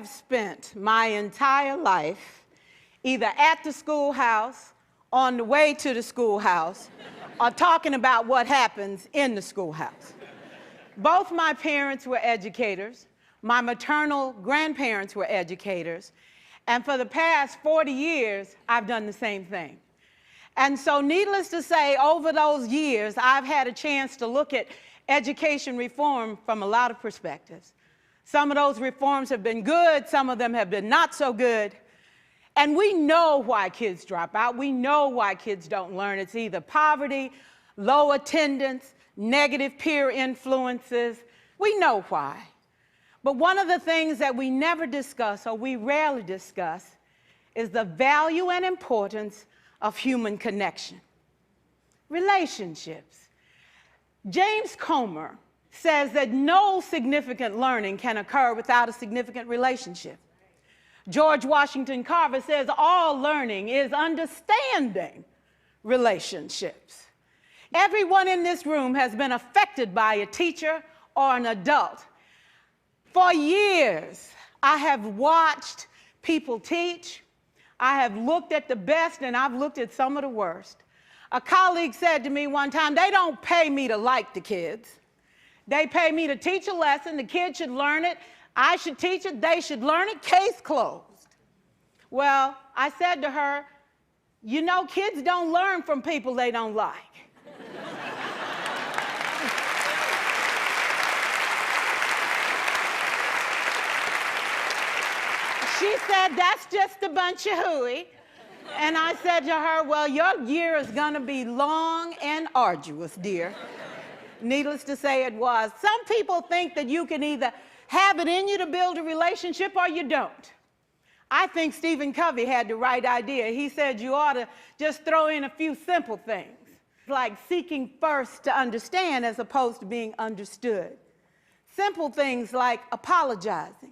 have spent my entire life either at the schoolhouse, on the way to the schoolhouse, or talking about what happens in the schoolhouse. Both my parents were educators. My maternal grandparents were educators. And for the past 40 years, I've done the same thing. And so needless to say, over those years, I've had a chance to look at education reform from a lot of perspectives. Some of those reforms have been good, some of them have been not so good. And we know why kids drop out. We know why kids don't learn. It's either poverty, low attendance, negative peer influences. We know why. But one of the things that we never discuss, or we rarely discuss, is the value and importance of human connection. Relationships. James Comer says that no significant learning can occur without a significant relationship. George Washington Carver says all learning is understanding relationships. Everyone in this room has been affected by a teacher or an adult. For years, I have watched people teach. I have looked at the best and I've looked at some of the worst. A colleague said to me one time, they don't pay me to like the kids. They pay me to teach a lesson. The kids should learn it. I should teach it, they should learn it, case closed. Well, I said to her, you know, kids don't learn from people they don't like. She said, that's just a bunch of hooey. And I said to her, well, your year is gonna be long and arduous, dear. Needless to say, it was. Some people think that you can either have it in you to build a relationship or you don't. I think Stephen Covey had the right idea. He said you ought to just throw in a few simple things, like seeking first to understand as opposed to being understood. Simple things like apologizing.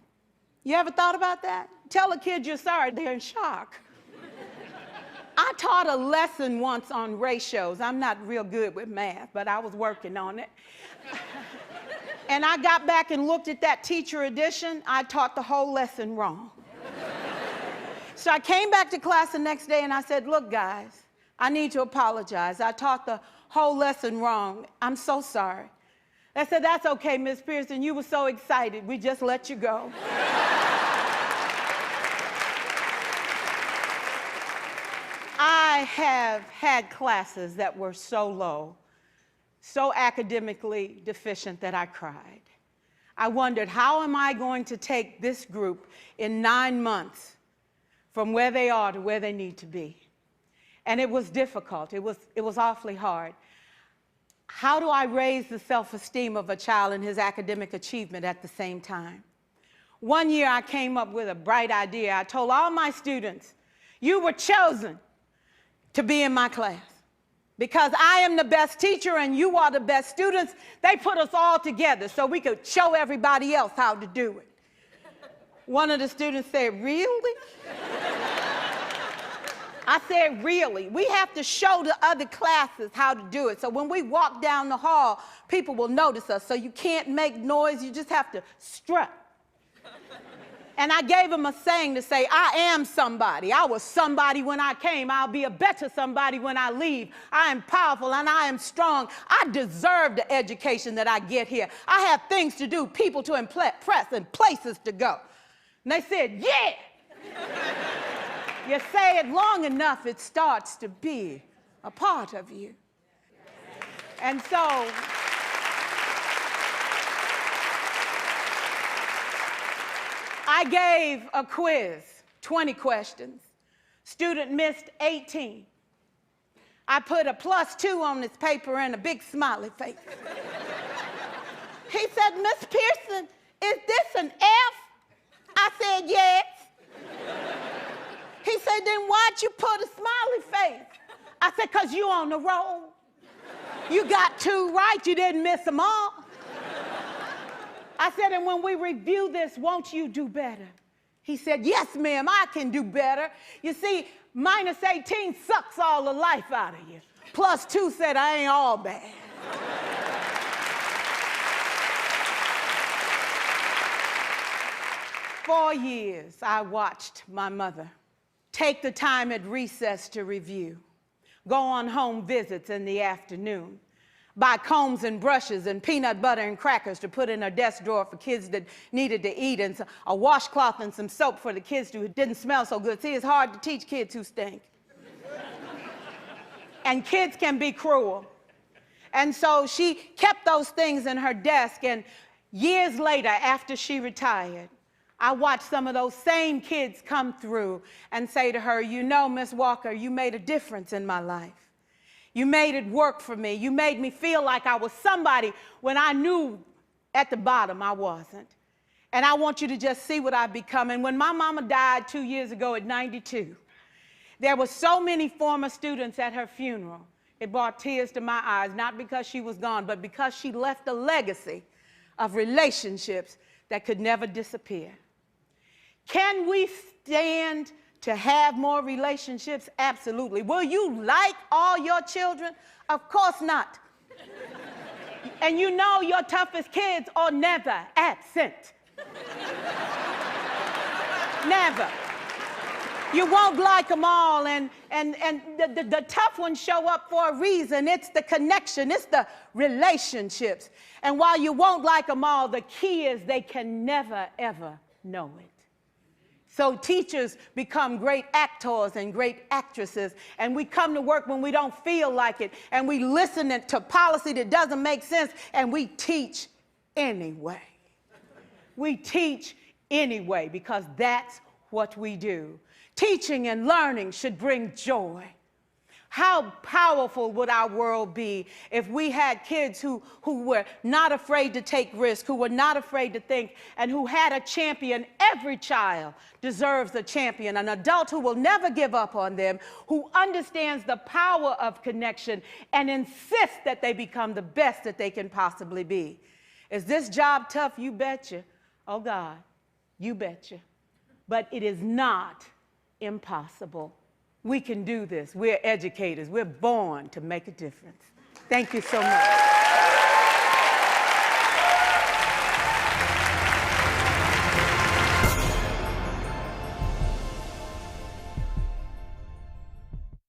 You ever thought about that? Tell a kid you're sorry, they're in shock. I taught a lesson once on ratios. I'm not real good with math, but I was working on it. And I got back and looked at that teacher edition. I taught the whole lesson wrong. So I came back to class the next day and I said, look, guys, I need to apologize. I taught the whole lesson wrong. I'm so sorry. They said, that's okay, Miss Pierson. You were so excited. We just let you go. I have had classes that were so low, so academically deficient that I cried. I wondered, how am I going to take this group in 9 months from where they are to where they need to be? And it was difficult. It was awfully hard. How do I raise the self-esteem of a child and his academic achievement at the same time? One year I came up with a bright idea. I told all my students, you were chosen to be in my class. Because I am the best teacher and you are the best students, they put us all together so we could show everybody else how to do it. One of the students said, really? I said, really? We have to show the other classes how to do it. So when we walk down the hall, people will notice us. So you can't make noise, you just have to strut. And I gave him a saying to say, I am somebody. I was somebody when I came. I'll be a better somebody when I leave. I am powerful and I am strong. I deserve the education that I get here. I have things to do, people to impress, and places to go. And they said, yeah. You say it long enough, it starts to be a part of you. And so, I gave a quiz, 20 questions. Student missed 18. I put a +2 on this paper and a big smiley face. He said, Miss Pierson, is this an F? I said, yes. He said, then why'd you put a smiley face? I said, because you on the roll. You got 2 right, you didn't miss them all. I said, and when we review this, won't you do better? He said, yes, ma'am, I can do better. You see, -18 sucks all the life out of you. +2 said, I ain't all bad. 4 years, I watched my mother take the time at recess to review, go on home visits in the afternoon, buy combs and brushes and peanut butter and crackers to put in her desk drawer for kids that needed to eat, and a washcloth and some soap for the kids who didn't smell so good. See, it's hard to teach kids who stink. And kids can be cruel. And so she kept those things in her desk, and years later, after she retired, I watched some of those same kids come through and say to her, you know, Miss Walker, you made a difference in my life. You made it work for me. You made me feel like I was somebody when I knew at the bottom I wasn't. And I want you to just see what I've become. And when my mama died 2 years ago at 92, there were so many former students at her funeral. It brought tears to my eyes, not because she was gone, but because she left a legacy of relationships that could never disappear. Can we stand to have more relationships? Absolutely. Will you like all your children? Of course not. And you know your toughest kids are never absent. Never. You won't like them all, and the tough ones show up for a reason. It's the connection, it's the relationships. And while you won't like them all, the key is they can never, ever know it. So teachers become great actors and great actresses, and we come to work when we don't feel like it, and we listen to policy that doesn't make sense, and we teach anyway. We teach anyway because that's what we do. Teaching and learning should bring joy. How powerful would our world be if we had kids who were not afraid to take risks, who were not afraid to think, and who had a champion? Every child deserves a champion, an adult who will never give up on them, who understands the power of connection and insists that they become the best that they can possibly be. Is this job tough? You betcha. Oh God, you betcha. But it is not impossible. We can do this. We're educators. We're born to make a difference. Thank you so much.